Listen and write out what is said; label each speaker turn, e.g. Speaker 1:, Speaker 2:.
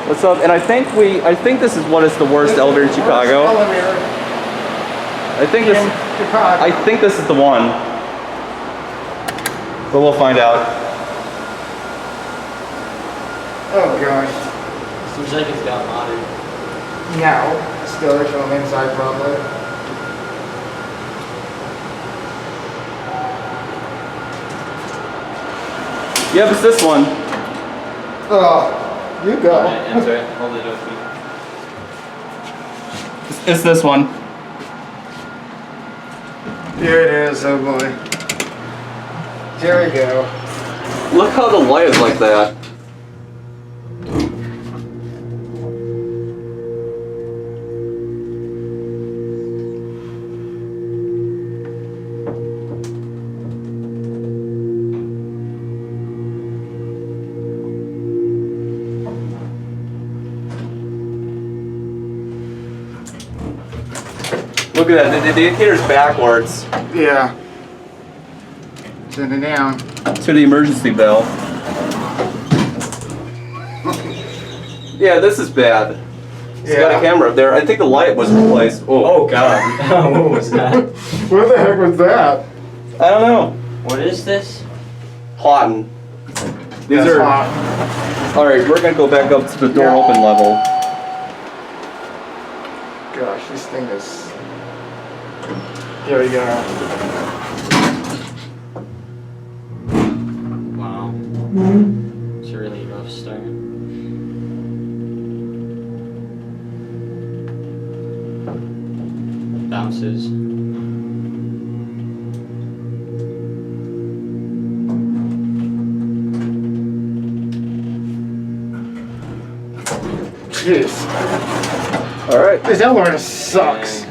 Speaker 1: What's up? And I think this is what is the worst elevator in Chicago.
Speaker 2: Elevator
Speaker 1: I think
Speaker 2: in Chicago.
Speaker 1: I think this is the one. But we'll find out.
Speaker 2: Oh gosh.
Speaker 3: Seems like it's got modded.
Speaker 2: No. Still from inside probably.
Speaker 1: Yep, it's this one.
Speaker 2: Oh, you go.
Speaker 3: Alright, enter it. Hold it open.
Speaker 1: It's this one.
Speaker 2: Here it is, oh boy. Here we go.
Speaker 1: Look how the light is like that. Look at that, the indicator's backwards
Speaker 2: Yeah. Send it down.
Speaker 1: to the emergency bell. Yeah, this is bad. It's got a camera up there. I think the light was replaced.
Speaker 3: Oh god. What was that?
Speaker 2: What the heck was that?
Speaker 1: I don't know.
Speaker 3: What is this?
Speaker 1: Haughton. These
Speaker 2: That's
Speaker 1: are.
Speaker 2: hot.
Speaker 1: Alright, we're gonna go back up to the door open level.
Speaker 2: Gosh, this thing is... Here we go.
Speaker 3: Wow. It's a really rough start. Bounces.
Speaker 2: Jeez.
Speaker 1: Alright.
Speaker 2: This elevator sucks.